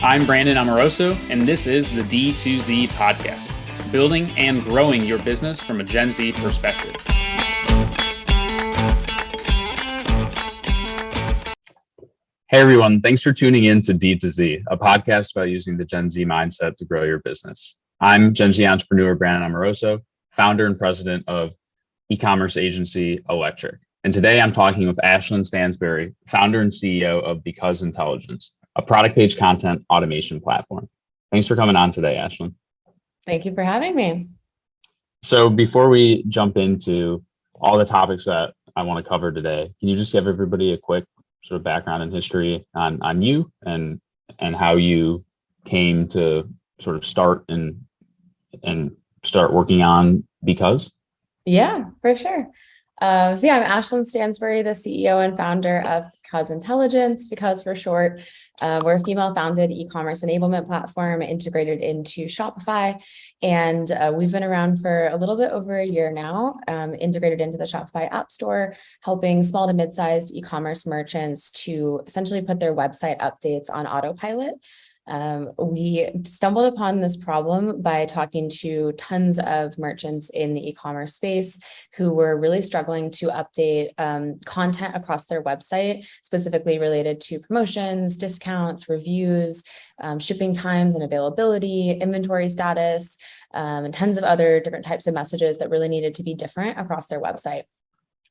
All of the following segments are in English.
I'm Brandon Amoroso, and this is the D2Z podcast, building and growing your business from a Gen Z perspective. Hey everyone, thanks for tuning in to D2Z, a podcast about using the Gen Z mindset to grow your business. I'm Gen Z entrepreneur Brandon Amoroso, founder and president of e-commerce agency Electric. And today I'm talking with Ashland Stansbury, founder and CEO of Because Intelligence, a product page content automation platform. Thanks for coming on today, Ashland. Thank you for having me. So before we jump into all the topics that I want to cover today, can you just give everybody a quick sort of background and history on you and how you came to sort of start and start working on Because? Yeah, for sure. I'm Ashland Stansbury, the CEO and founder of Because Intelligence, Because for short. We're a female-founded e-commerce enablement platform integrated into Shopify, and we've been around for a little bit over a year now, integrated into the Shopify App Store, helping small to mid-sized e-commerce merchants to essentially put their website updates on autopilot. We stumbled upon this problem by talking to tons of merchants in the e-commerce space who were really struggling to update content across their website, specifically related to promotions, discounts, reviews, shipping times and availability, inventory status, and tons of other different types of messages that really needed to be different across their website.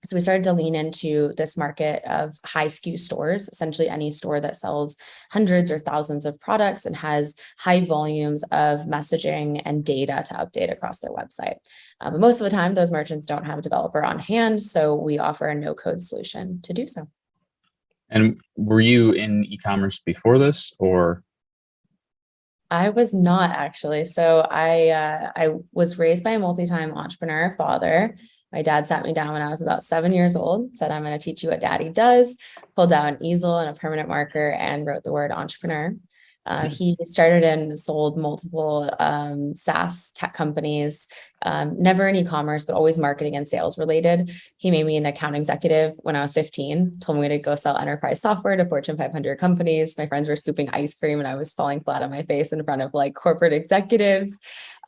So we started to lean into this market of high SKU stores, essentially any store that sells hundreds or thousands of products and has high volumes of messaging and data to update across their website. But most of the time, those merchants don't have a developer on hand, so we offer a no-code solution to do so. And were you in e-commerce before this, or? I was not actually. So I was raised by a multi-time entrepreneur father. My dad sat me down when I was about 7 years old, said, I'm going to teach you what daddy does, pulled out an easel and a permanent marker and wrote the word entrepreneur. He started and sold multiple SaaS tech companies, never in e-commerce, but always marketing and sales related. He made me an account executive when I was 15, told me to go sell enterprise software to Fortune 500 companies. My friends were scooping ice cream and I was falling flat on my face in front of like corporate executives.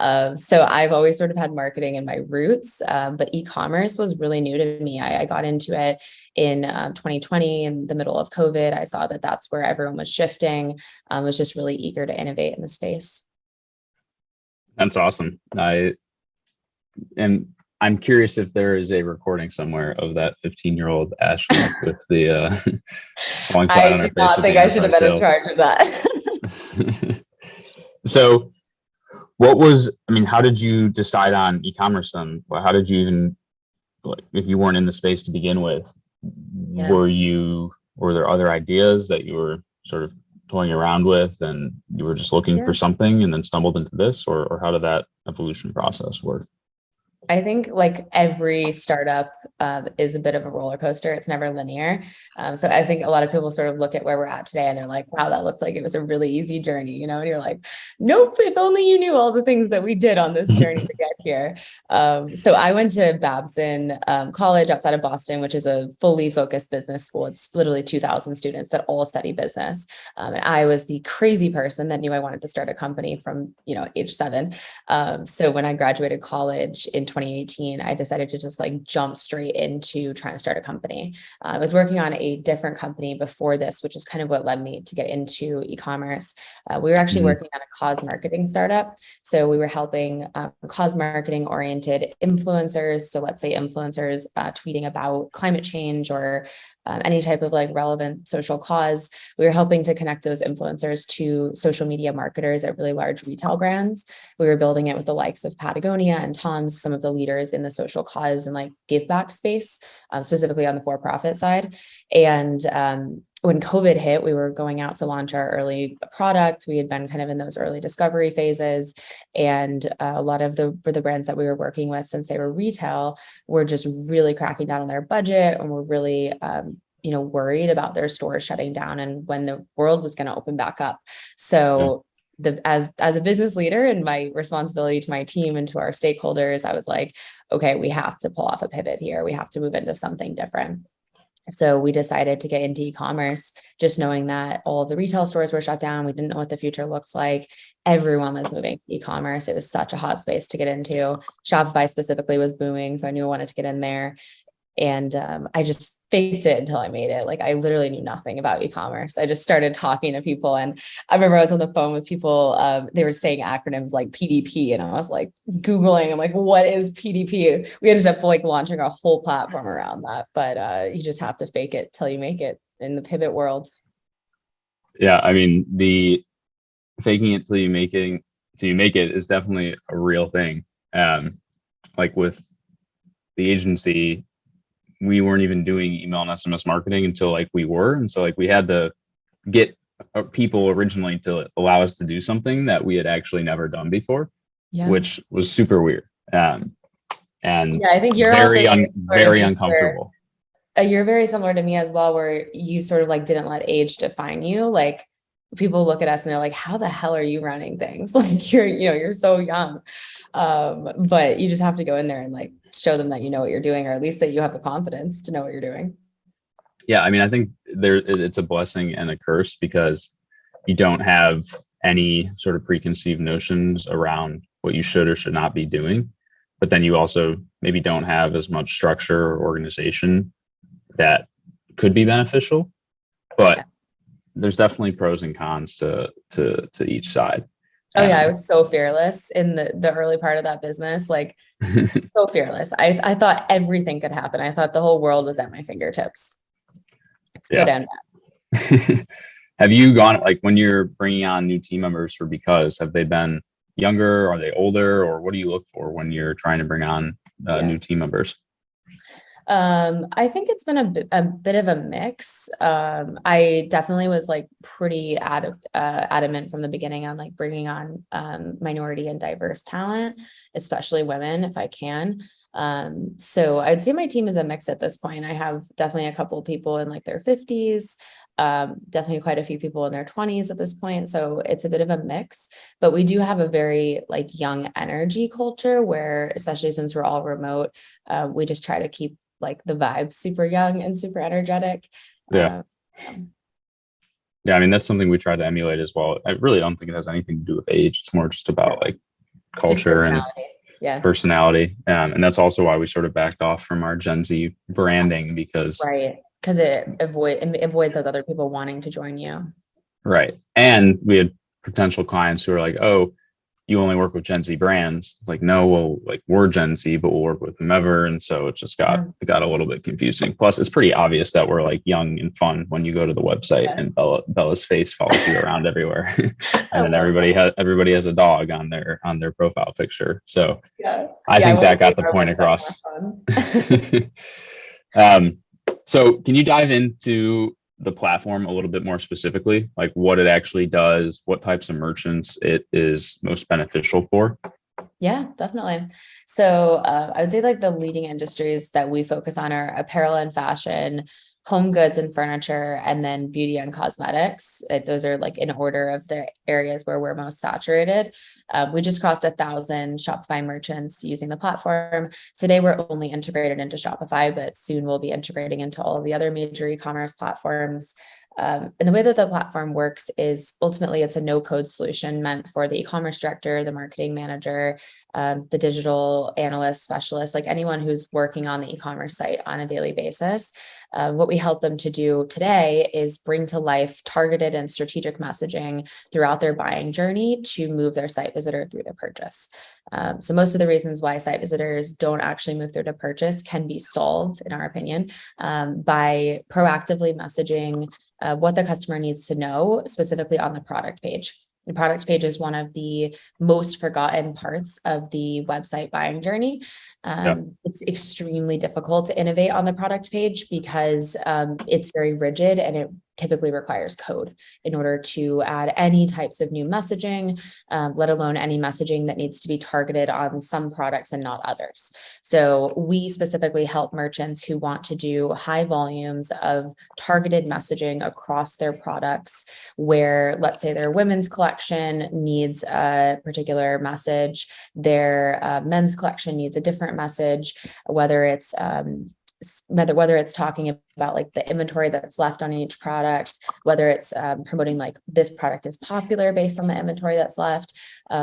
So I've always sort of had marketing in my roots, but e-commerce was really new to me. I got into it in 2020 in the middle of COVID. I saw that that's where everyone was shifting. Was just really eager to innovate in the space. That's awesome. I'm curious if there is a recording somewhere of that 15-year-old Ashley with the falling flat on her face. I do not think I should have been in charge of that. So how did you decide on e-commerce then? How did you even, if you weren't in the space to begin with, were there other ideas that you were sort of toying around with and you were just looking for something and then stumbled into this, or how did that evolution process work? I think like every startup is a bit of a roller coaster. It's never linear. So I think a lot of people sort of look at where we're at today and they're like, wow, that looks like it was a really easy journey, and you're like, nope, if only you knew all the things that we did on this journey to get here. So I went to Babson College outside of Boston, which is a fully focused business school. It's literally 2,000 students that all study business. And I was the crazy person that knew I wanted to start a company from, age 7. So when I graduated college in 2018, I decided to just like jump straight into trying to start a company. I was working on a different company before this, which is kind of what led me to get into e-commerce. We were actually working on a cause marketing startup. So we were helping cause marketing oriented influencers. So let's say influencers tweeting about climate change or any type of like relevant social cause. We were helping to connect those influencers to social media marketers at really large retail brands. We were building it with the likes of Patagonia and Tom's, some of the leaders in the social cause and like give back space, specifically on the for-profit side. And when COVID hit, we were going out to launch our early product. We had been kind of in those early discovery phases. And a lot of the brands that we were working with, since they were retail, were just really cracking down on their budget and were really worried about their stores shutting down and when the world was going to open back up. So as a business leader and my responsibility to my team and to our stakeholders, I was like, okay, we have to pull off a pivot here. We have to move into something different. So we decided to get into e-commerce, just knowing that all of the retail stores were shut down. We didn't know what the future looks like. Everyone was moving to e-commerce. It was such a hot space to get into. Shopify specifically was booming, so I knew I wanted to get in there. And I just faked it until I made it. Like I literally knew nothing about e-commerce. I just started talking to people. And I remember I was on the phone with people. They were saying acronyms like PDP. And I was like Googling, I'm like, what is PDP? We ended up like launching a whole platform around that. But you just have to fake it till you make it in the pivot world. Yeah. I mean, the faking it till you make it is definitely a real thing. Like with the agency, we weren't even doing email and SMS marketing until like we were. And so like we had to get people originally to allow us to do something that we had actually never done before, which was super weird. And yeah, I think you're very, also very uncomfortable. You're very similar to me as well, where you sort of like didn't let age define you. Like people look at us and they're like, how the hell are you running things? Like you're so young. But you just have to go in there and like show them that you know what you're doing, or at least that you have the confidence to know what you're doing. Yeah. I mean, I think it's a blessing and a curse because you don't have any sort of preconceived notions around what you should or should not be doing. But then you also maybe don't have as much structure or organization that could be beneficial. But there's definitely pros and cons to each side. Oh yeah, I was so fearless in the early part of that business, like so fearless. I thought everything could happen. I thought the whole world was at my fingertips. It's good and bad. Have you gone, like when you're bringing on new team members for Because, have they been younger? Are they older? Or what do you look for when you're trying to bring on new team members? I think it's been a bit of a mix. I definitely was like pretty adamant from the beginning on like bringing on minority and diverse talent, especially women, if I can. So I'd say my team is a mix at this point. I have definitely a couple of people in like their 50s, definitely quite a few people in their 20s at this point. So it's a bit of a mix, but we do have a very like young energy culture where, especially since we're all remote, we just try to keep like the vibe super young and super energetic. Yeah. I mean, that's something we try to emulate as well. I really don't think it has anything to do with age. It's more just about like culture and personality. And that's also why we sort of backed off from our Gen Z branding because it avoids those other people wanting to join you. Right. And we had potential clients who are like, oh, you only work with Gen Z brands. It's like, no, well, like we're Gen Z, but we'll work with whomever. And so it just got a little bit confusing. Plus, it's pretty obvious that we're like young and fun when you go to the website and Bella's face follows you around everywhere. And then everybody has a dog on their profile picture. So I think that got the point across. So can you dive into the platform a little bit more specifically, like what it actually does, what types of merchants it is most beneficial for? Yeah, definitely. So I would say like the leading industries that we focus on are apparel and fashion, home goods and furniture, and then beauty and cosmetics. Those are like in order of the areas where we're most saturated. We just crossed 1,000 Shopify merchants using the platform. Today, we're only integrated into Shopify, but soon we'll be integrating into all of the other major e-commerce platforms. And the way that the platform works is ultimately it's a no-code solution meant for the e-commerce director, the marketing manager, the digital analyst, specialist, like anyone who's working on the e-commerce site on a daily basis. What we help them to do today is bring to life targeted and strategic messaging throughout their buying journey to move their site visitor through to purchase. So most of the reasons why site visitors don't actually move through to purchase can be solved, in our opinion, by proactively messaging what the customer needs to know, specifically on the product page. The product page is one of the most forgotten parts of the website buying journey. It's extremely difficult to innovate on the product page because it's very rigid and it typically requires code in order to add any types of new messaging, let alone any messaging that needs to be targeted on some products and not others. So we specifically help merchants who want to do high volumes of targeted messaging across their products, where let's say their women's collection needs a particular message, their men's collection needs a different message, whether it's talking about like the inventory that's left on each product, whether it's promoting like this product is popular based on the inventory that's left,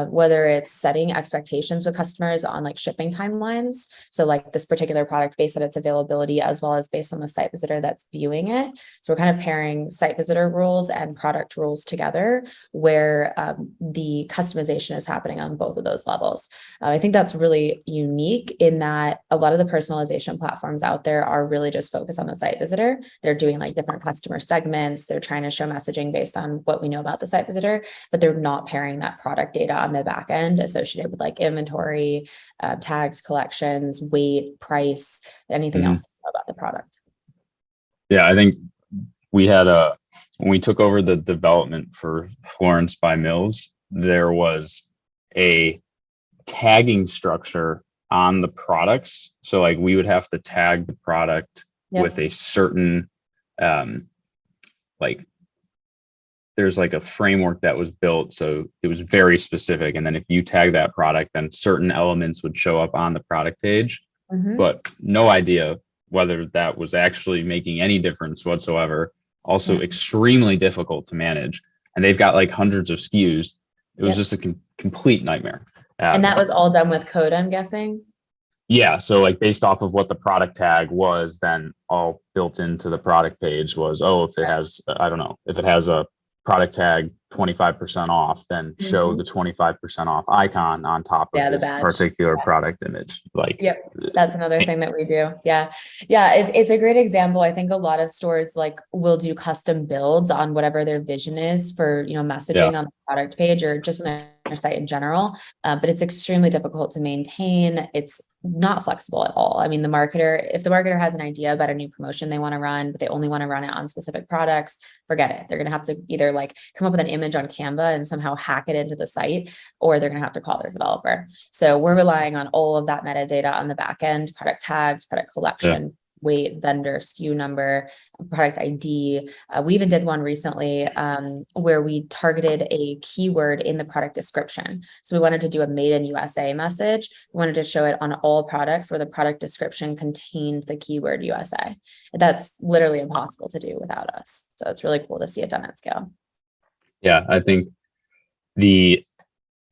whether it's setting expectations with customers on like shipping timelines. So like this particular product based on its availability, as well as based on the site visitor that's viewing it. So we're kind of pairing site visitor rules and product rules together, where the customization is happening on both of those levels. I think that's really unique in that a lot of the personalization platforms out there are really just focused on the site visitor. They're doing like different customer segments. They're trying to show messaging based on what we know about the site visitor, but they're not pairing that product data on the back end associated with like inventory, tags, collections, weight, price, anything else about the product. Yeah, I think we had when we took over the development for Florence by Mills, there was a tagging structure on the products. So like we would have to tag the product with a certain like there's like a framework that was built. So it was very specific. And then if you tag that product, then certain elements would show up on the product page, but no idea whether that was actually making any difference whatsoever. Also extremely difficult to manage. And they've got like hundreds of SKUs. It was just a complete nightmare. And that was all done with code, I'm guessing? Yeah. So like based off of what the product tag was, then all built into the product page was, if it has, I don't know, if it has a product tag 25% off, then show the 25% off icon on top of this particular product image. Like, that's another thing that we do. Yeah. It's a great example. I think a lot of stores like will do custom builds on whatever their vision is for, messaging on the product page or just on their site in general. But it's extremely difficult to maintain. It's not flexible at all. I mean, if the marketer has an idea about a new promotion they want to run, but they only want to run it on specific products, forget it. They're going to have to either like come up with an image on Canva and somehow hack it into the site, or they're going to have to call their developer. So we're relying on all of that metadata on the back end: product tags, product collection, weight, vendor, SKU number, product ID. We even did one recently where we targeted a keyword in the product description. So we wanted to do a made in USA message. We wanted to show it on all products where the product description contained the keyword USA. That's literally impossible to do without us. So it's really cool to see it done at scale. Yeah, I think the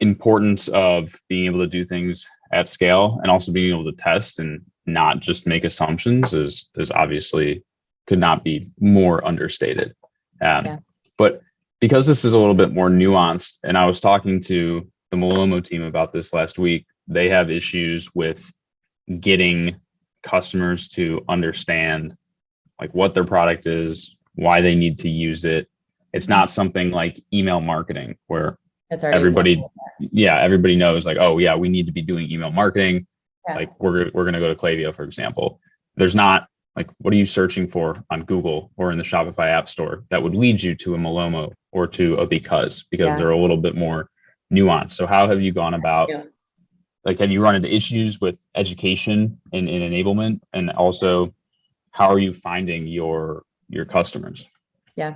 importance of being able to do things at scale and also being able to test and not just make assumptions is obviously could not be more understated. But because this is a little bit more nuanced, and I was talking to the Malomo team about this last week, they have issues with getting customers to understand like what their product is, why they need to use it. It's not something like email marketing where everybody knows like, we need to be doing email marketing. Like we're going to go to Klaviyo, for example. There's not like, what are you searching for on Google or in the Shopify app store that would lead you to a Malomo or to a because they're a little bit more nuanced. So how have you gone about, like, have you run into issues with education and enablement? And also how are you finding your customers? Yeah.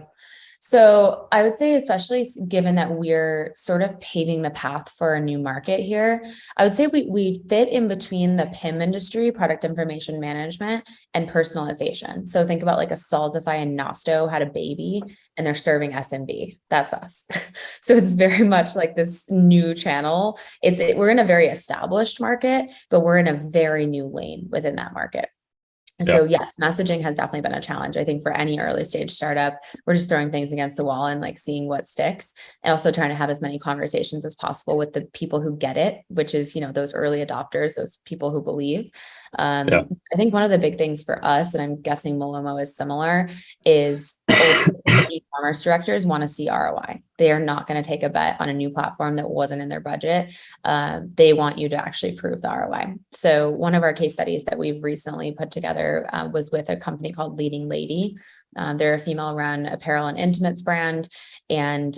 So I would say, especially given that we're sort of paving the path for a new market here, I would say we fit in between the PIM industry, product information management, and personalization. So think about like a Saltify and Nosto had a baby and they're serving SMB. That's us. So it's very much like this new channel. We're in a very established market, but we're in a very new lane within that market. So yes, messaging has definitely been a challenge. I think for any early stage startup, we're just throwing things against the wall and like seeing what sticks, and also trying to have as many conversations as possible with the people who get it, which is, those early adopters, those people who believe. I think one of the big things for us, and I'm guessing Malomo is similar, is e-commerce directors want to see ROI. They are not going to take a bet on a new platform that wasn't in their budget. They want you to actually prove the ROI. So one of our case studies that we've recently put together was with a company called Leading Lady. They're a female-run apparel and intimates brand, and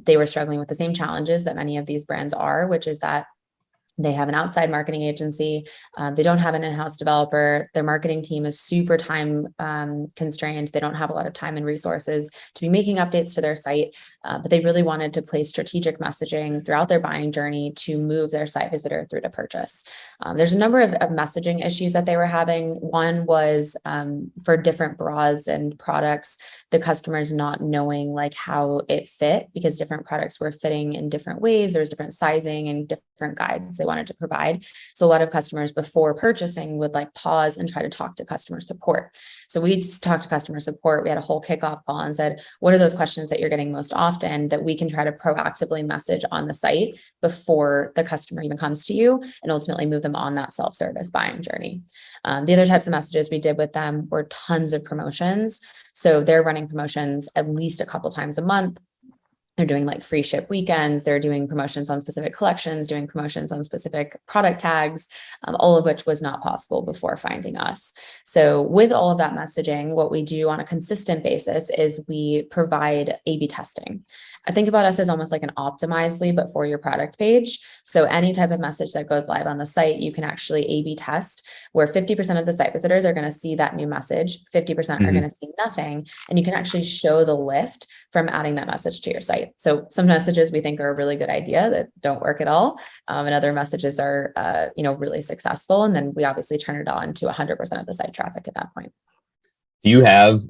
they were struggling with the same challenges that many of these brands are, which is that They have an outside marketing agency. They don't have an in-house developer. Their marketing team is super time constrained. They don't have a lot of time and resources to be making updates to their site, but they really wanted to place strategic messaging throughout their buying journey to move their site visitor through to purchase. There's a number of messaging issues that they were having. One was for different bras and products, the customers not knowing like how it fit, because different products were fitting in different ways. There's different sizing and different guides they wanted to provide. So a lot of customers before purchasing would like pause and try to talk to customer support. So we talked to customer support. We had a whole kickoff call and said, what are those questions that you're getting most often that we can try to proactively message on the site before the customer even comes to you, and ultimately move them on that self-service buying journey. The other types of messages we did with them were tons of promotions. So they're running promotions at least a couple times a month. They're doing like free ship weekends. They're doing promotions on specific collections, doing promotions on specific product tags, all of which was not possible before finding us. So with all of that messaging, what we do on a consistent basis is we provide A/B testing. I think about us as almost like an optimized lead, but for your product page. So any type of message that goes live on the site, you can actually A/B test, where 50% of the site visitors are going to see that new message, 50% are going to see nothing. And you can actually show the lift from adding that message to your site. So some messages we think are a really good idea that don't work at all. And other messages are, really successful. And then we obviously turn it on to 100% of the site traffic at that point. Do you have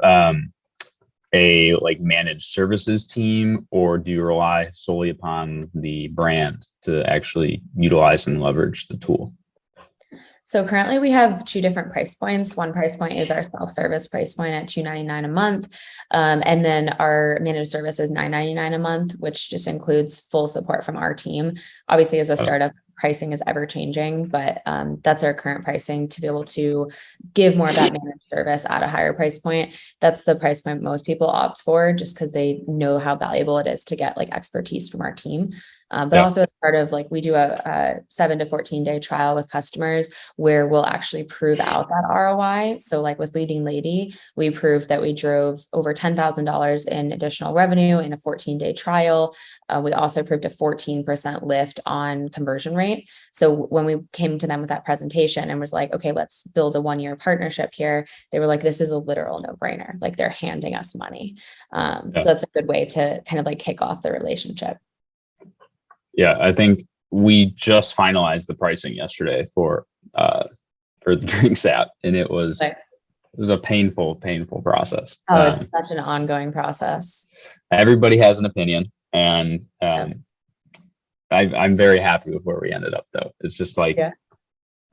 a like managed services team, or do you rely solely upon the brand to actually utilize and leverage the tool? So currently we have two different price points. One price point is our self-service price point at $299 a month. And then our managed service is $999 a month, which just includes full support from our team. Obviously, as a startup, pricing is ever changing, but that's our current pricing to be able to give more of that managed service at a higher price point. That's the price point most people opt for, just because they know how valuable it is to get like expertise from our team. But also as part of like, we do a 7 to 14 day trial with customers where we'll actually prove out that ROI. So like with Leading Lady, we proved that we drove over $10,000 in additional revenue in a 14-day trial. We also proved a 14% lift on conversion rate. So when we came to them with that presentation and was like, okay, let's build a 1-year partnership here, they were like, this is a literal no-brainer. Like they're handing us money. So that's a good way to kind of like kick off the relationship. Yeah, I think we just finalized the pricing yesterday for the drinks app, and it was a painful process. Oh, it's such an ongoing process. Everybody has an opinion, and I'm very happy with where we ended up, though. It's just like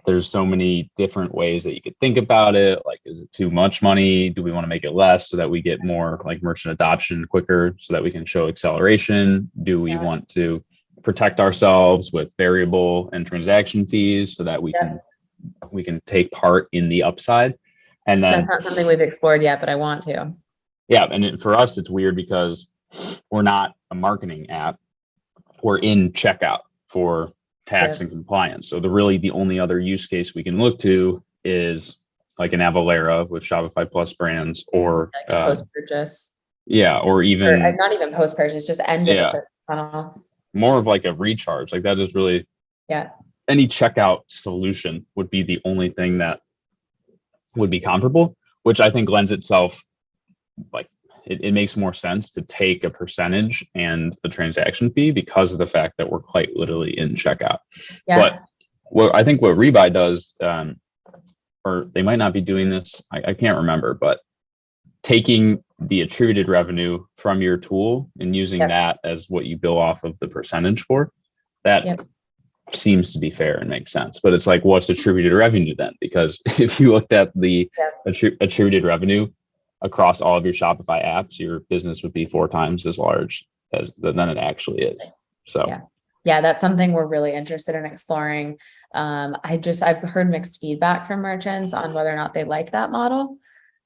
there's so many different ways that you could think about it. Like, is it too much money? Do we want to make it less so that we get more like merchant adoption quicker, so that we can show acceleration? Do we want to protect ourselves with variable and transaction fees so that we can take part in the upside? And then that's not something we've explored yet, but I want to. Yeah, and for us, it's weird because we're not a marketing app. We're in checkout for tax and compliance. So the only other use case we can look to is like an Avalera with Shopify Plus brands, or like post-purchase. Yeah, or even not even post-purchase, just end of the funnel. More of like a recharge. Like that is really any checkout solution would be the only thing that would be comparable, which I think lends itself, like it makes more sense to take a percentage and a transaction fee because of the fact that we're quite literally in checkout. But I think what Rebuy does, or they might not be doing this, I can't remember, but taking the attributed revenue from your tool and using that as what you bill off of the percentage for, that seems to be fair and makes sense. But it's like, what's attributed revenue then? Because if you looked at the attributed revenue across all of your Shopify apps, your business would be 4 times as large than it actually is. So that's something we're really interested in exploring. I've heard mixed feedback from merchants on whether or not they like that model.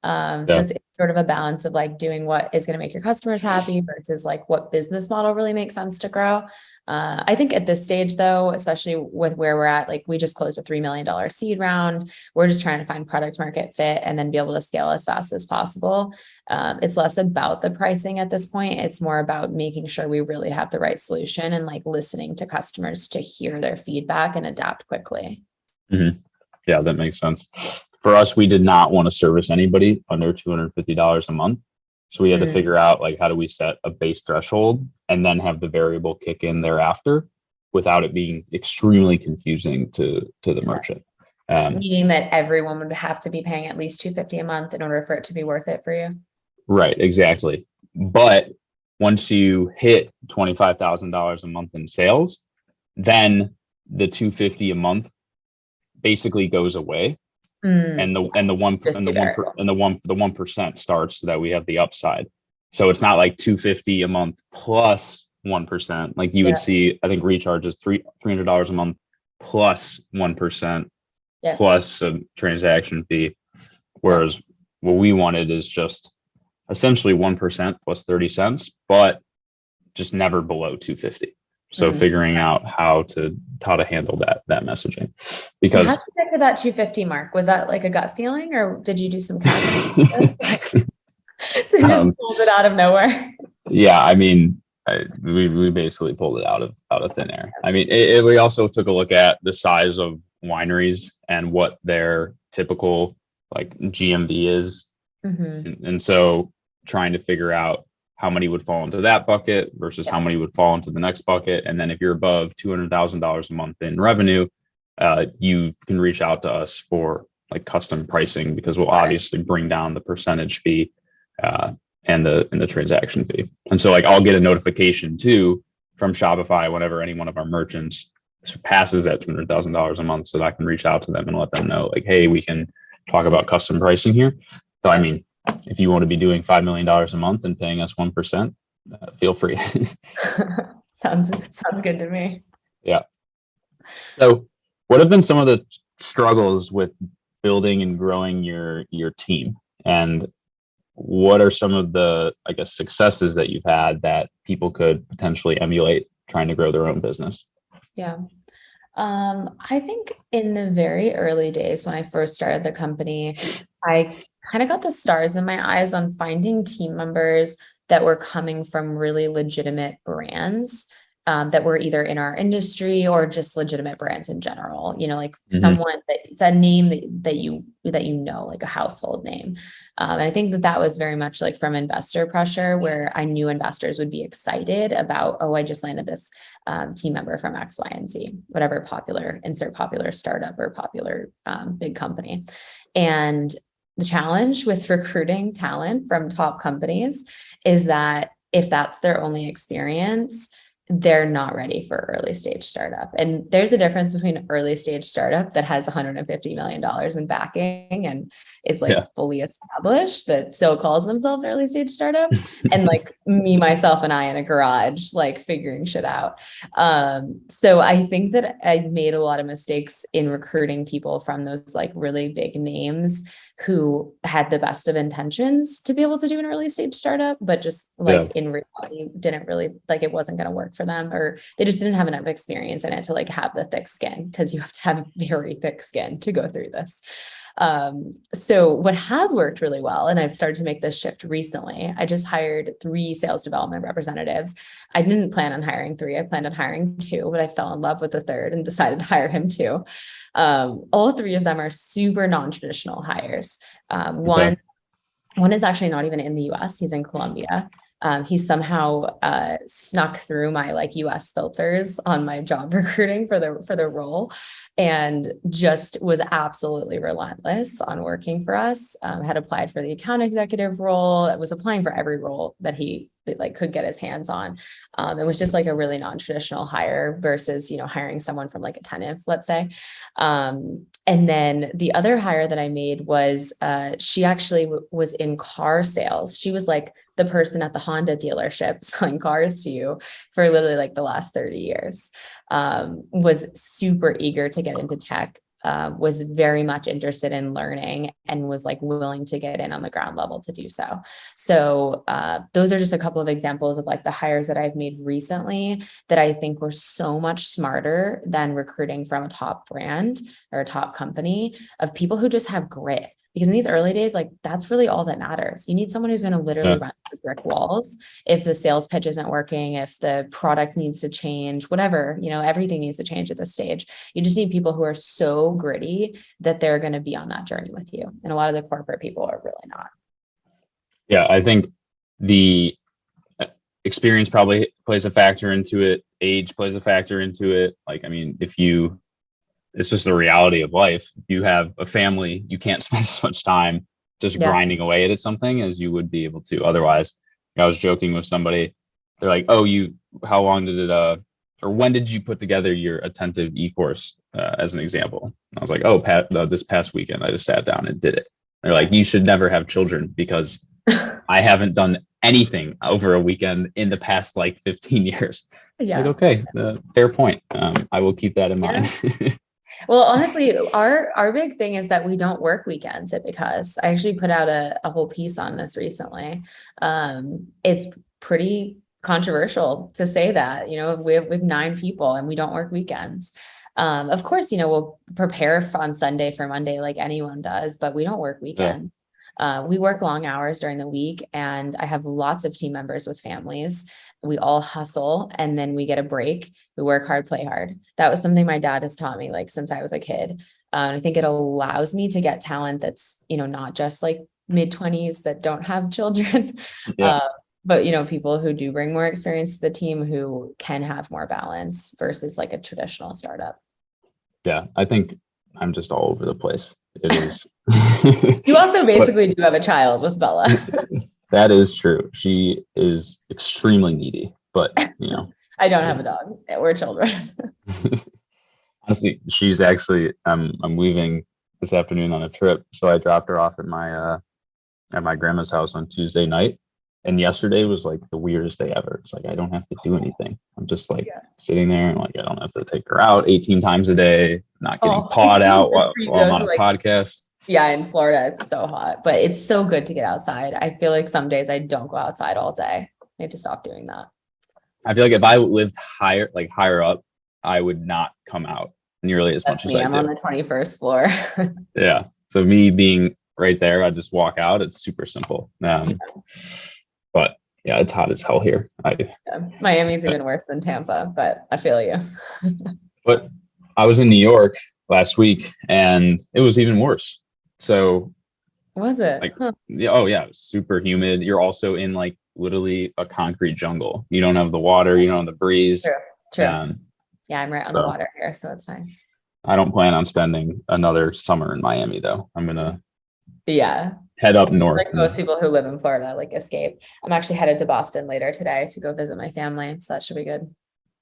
So it's sort of a balance of like doing what is going to make your customers happy versus like what business model really makes sense to grow. I think at this stage though, especially with where we're at, like we just closed a $3 million seed round. We're just trying to find product market fit and then be able to scale as fast as possible. It's less about the pricing at this point. It's more about making sure we really have the right solution and like listening to customers to hear their feedback and adapt quickly. Mm-hmm. Yeah, that makes sense. For us, we did not want to service anybody under $250 a month. So we had to figure out like, how do we set a base threshold and then have the variable kick in thereafter without it being extremely confusing to the merchant. Meaning that everyone would have to be paying at least $250 a month in order for it to be worth it for you. Right, exactly. But once you hit $25,000 a month in sales, then the $250 a month basically goes away. And the 1% starts so that we have the upside. So it's not like $250 a month plus 1%. Like you would see, I think recharge is $300 a month plus 1% plus a transaction fee. Whereas what we wanted is just essentially 1% plus 30 cents, but just never below 250. So figuring out how to handle that messaging, because how did you get to that 250 mark? Was that like a gut feeling, or did you do some calculations? Just pulled it out of nowhere. Yeah, I mean, we basically pulled it out of thin air. I mean, we also took a look at the size of wineries and what their typical like GMV is, and so trying to figure out how many would fall into that bucket versus how many would fall into the next bucket. And then if you're above $200,000 a month in revenue, you can reach out to us for like custom pricing, because we'll obviously bring down the percentage fee and the transaction fee. And so like I'll get a notification too from Shopify whenever any one of our merchants surpasses that $200,000 a month, so that I can reach out to them and let them know like, hey, we can talk about custom pricing here. So I mean, if you want to be doing $5 million a month and paying us 1%, feel free. Sounds good to me. Yeah. So what have been some of the struggles with building and growing your team? And what are some of the, I guess, successes that you've had that people could potentially emulate trying to grow their own business? Yeah. I think in the very early days when I first started the company, I kind of got the stars in my eyes on finding team members that were coming from really legitimate brands that were either in our industry or just legitimate brands in general, you know, like someone that name that you know, like a household name. And I think that was very much like from investor pressure, where I knew investors would be excited about, oh, I just landed this team member from X, Y, and Z, whatever popular startup or popular big company. And the challenge with recruiting talent from top companies is that if that's their only experience, they're not ready for early stage startup. And there's a difference between early stage startup that has $150 million in backing and is like fully established, that still calls themselves early stage startup, and like me, myself, and I in a garage, like figuring shit out. So I think that I made a lot of mistakes in recruiting people from those like really big names who had the best of intentions to be able to do an early stage startup, but just like in reality didn't really, like, it wasn't going to work for them, or they just didn't have enough experience in it to like have the thick skin, because you have to have very thick skin to go through this. So what has worked really well, and I've started to make this shift recently, I just hired 3 sales development representatives. I didn't plan on hiring 3. I planned on hiring 2, but I fell in love with the third and decided to hire him too. All 3 of them are super non-traditional hires. One is actually not even in the US. He's in Colombia. He somehow snuck through my like US filters on my job recruiting for the role, and just was absolutely relentless on working for us. Had applied for the account executive role. Was applying for every role that he like could get his hands on. It was just like a really non-traditional hire versus, you know, hiring someone from like a Tenif, let's say. And then the other hire that I made was she actually was in car sales. She was like the person at the Honda dealership selling cars to you for literally like the last 30 years. Was super eager to get into tech. was very much interested in learning and was like willing to get in on the ground level to do so. So those are just a couple of examples of like the hires that I've made recently that I think were so much smarter than recruiting from a top brand or a top company, of people who just have grit. Because in these early days, like that's really all that matters. You need someone who's going to literally run through brick walls. If the sales pitch isn't working, if the product needs to change, whatever, everything needs to change at this stage. You just need people who are so gritty that they're going to be on that journey with you. And a lot of the corporate people are really not. Yeah, I think the experience probably plays a factor into it. Age plays a factor into it. Like, I mean, it's just the reality of life. If you have a family, you can't spend as much time just grinding away at something as you would be able to otherwise. I was joking with somebody. They're like, "Oh, how long did it, or when did you put together your attentive e-course?" As an example. And I was like, "Oh, this past weekend, I just sat down and did it." They're like, "You should never have children because I haven't done anything over a weekend in the past like 15 years." Yeah. Like, okay, fair point. I will keep that in mind. Well, honestly, our big thing is that we don't work weekends at Because. I actually put out a whole piece on this recently. It's pretty controversial to say that, we have 9 people and we don't work weekends. Of course, we'll prepare on Sunday for Monday like anyone does, but we don't work weekends. We work long hours during the week, and I have lots of team members with families. We all hustle, and then we get a break. We work hard, play hard. That was something my dad has taught me, like since I was a kid. I think it allows me to get talent that's, not just like mid-20s that don't have children, but people who do bring more experience to the team, who can have more balance versus like a traditional startup. Yeah, I think I'm just all over the place. It is. You also basically do have a child with Bella. That is true. She is extremely needy, but I don't have a dog. We're children. Honestly, she's actually I'm leaving this afternoon on a trip, so I dropped her off at my grandma's house on Tuesday night, and yesterday was like the weirdest day ever. It's like I don't have to do anything. I'm just like sitting there, and like I don't have to take her out 18 times a day, not getting pawed out while I'm on a podcast. Yeah, in Florida, it's so hot, but it's so good to get outside. I feel like some days I don't go outside all day. I need to stop doing that. I feel like if I lived higher up, I would not come out nearly as much as I do. I'm on the 21st floor. Yeah. So me being right there, I just walk out. It's super simple. But yeah, it's hot as hell here. Miami's even worse than Tampa, but I feel you. But I was in New York last week, and it was even worse. So was it? Like, oh yeah, super humid. You're also in like literally a concrete jungle. You don't have the water, you don't have the breeze. True. Yeah, I'm right on the water here, so it's nice. I don't plan on spending another summer in Miami though. I'm gonna head up north. Like most people who live in Florida, like escape. I'm actually headed to Boston later today to go visit my family, so that should be good.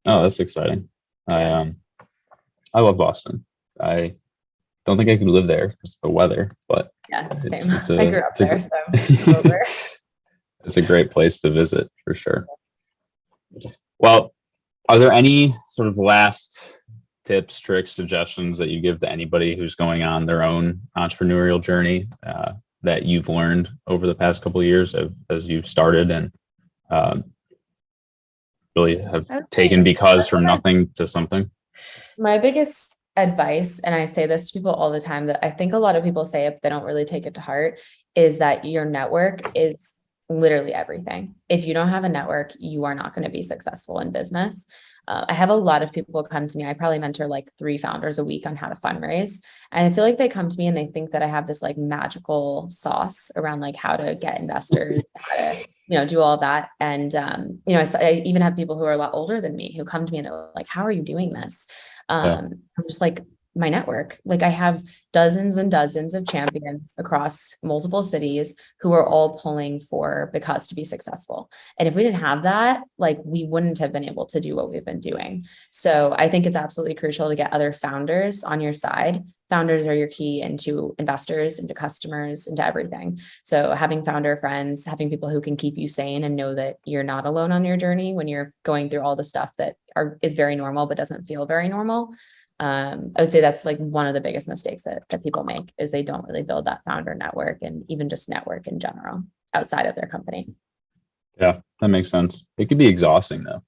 Oh, that's exciting. I love Boston. I don't think I could live there because of the weather, but same. I grew up there, so it's a great place to visit for sure. Well, are there any sort of last tips, tricks, suggestions that you give to anybody who's going on their own entrepreneurial journey that you've learned over the past couple of years as you've started and really have taken Because from nothing to something? My biggest advice, and I say this to people all the time, that I think a lot of people say if they don't really take it to heart, is that your network is literally everything. If you don't have a network, you are not going to be successful in business. I have a lot of people come to me. I probably mentor like 3 founders a week on how to fundraise. And I feel like they come to me and they think that I have this like magical sauce around like how to get investors, how to, do all that. And, I even have people who are a lot older than me who come to me and they're like, how are you doing this? I'm just like, my network. Like I have dozens and dozens of champions across multiple cities who are all pulling for Because to be successful. And if we didn't have that, like we wouldn't have been able to do what we've been doing. So I think it's absolutely crucial to get other founders on your side. Founders are your key into investors, into customers, into everything. So having founder friends, having people who can keep you sane and know that you're not alone on your journey when you're going through all the stuff that is very normal, but doesn't feel very normal. I would say that's like one of the biggest mistakes that people make, is they don't really build that founder network, and even just network in general outside of their company. Yeah, that makes sense. It could be exhausting though.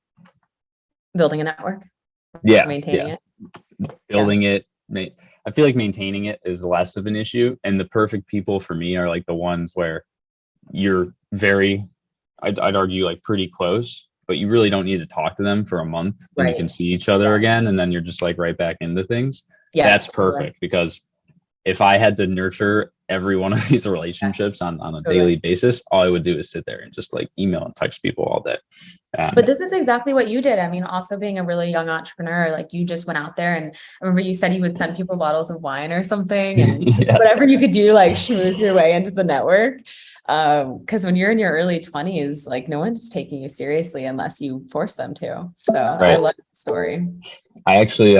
Building a network, Yeah, maintaining it. building it. I feel like maintaining it is less of an issue, and the perfect people for me are like the ones where you're very, I'd argue, like pretty close, but you really don't need to talk to them for a month, and you can see each other again, and then you're just like right back into things. Yeah, that's perfect, because if I had to nurture every one of these relationships on a daily basis, all I would do is sit there and just like email and text people all day. But this is exactly what you did. I mean, also being a really young entrepreneur, like you just went out there, and I remember you said you would send people bottles of wine or something, and yes, whatever you could do, like schmooze your way into the network. Because when you're in your early 20s, like no one's taking you seriously unless you force them to. So I love the story. I actually,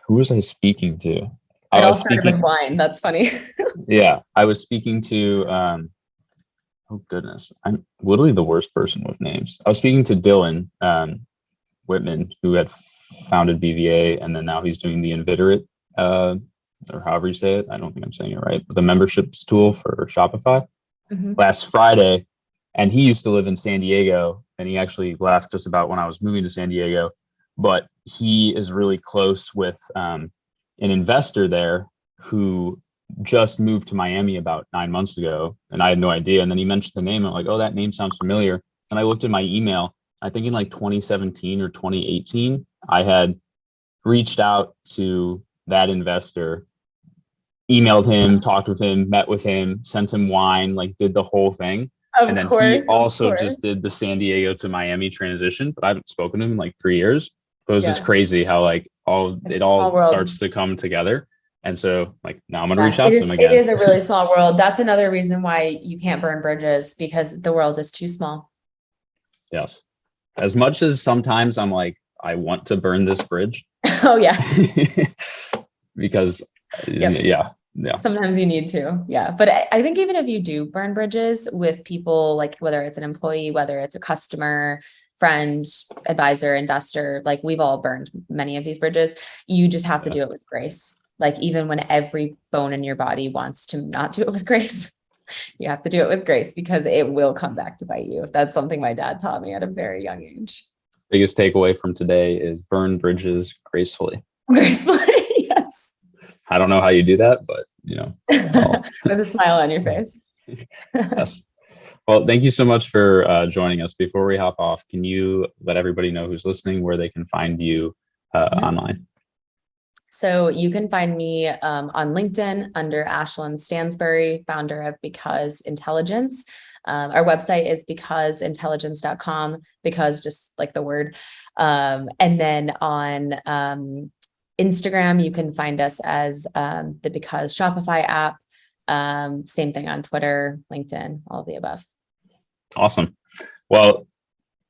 who was I speaking to? It all started with wine. That's funny. Yeah, I was speaking to, oh goodness, I'm literally the worst person with names. I was speaking to Dylan Whitman, who had founded BVA, and then now he's doing the Invitorate, or however you say it. I don't think I'm saying it right, but the memberships tool for Shopify. Last Friday, and he used to live in San Diego, and he actually left just about when I was moving to San Diego, but he is really close with an investor there who just moved to Miami about 9 months ago, and I had no idea. And then he mentioned the name, and I'm like, oh, that name sounds familiar. And I looked at my email. I think in like 2017 or 2018, I had reached out to that investor, emailed him, talked with him, met with him, sent him wine, like did the whole thing. And then he also just did the San Diego to Miami transition, but I haven't spoken to him in like 3 years. But it was just crazy how like it all starts to come together. And so like now I'm gonna reach out to him again. It is a really small world. That's another reason why you can't burn bridges, because the world is too small. Yes. As much as sometimes I'm like, I want to burn this bridge. Oh yeah. Because yeah. Sometimes you need to. Yeah. But I think even if you do burn bridges with people, like whether it's an employee, whether it's a customer, friend, advisor, investor, like we've all burned many of these bridges. You just have to do it with grace. Like even when every bone in your body wants to not do it with grace, you have to do it with grace, because it will come back to bite you. That's something my dad taught me at a very young age. Biggest takeaway from today is burn bridges gracefully. Gracefully, yes. I don't know how you do that, but with a smile on your face. Yes. Well, thank you so much for joining us. Before we hop off, can you let everybody know who's listening where they can find you online? So you can find me on LinkedIn under Ashland Stansbury, founder of Because Intelligence. Our website is becauseintelligence.com, because just like the word. And then on Instagram, you can find us as the Because Shopify app. Same thing on Twitter, LinkedIn, all of the above. Awesome. Well,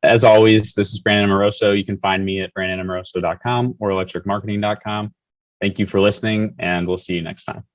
as always, this is Brandon Amoroso. You can find me at brandonamoroso.com or electricmarketing.com. Thank you for listening, and we'll see you next time.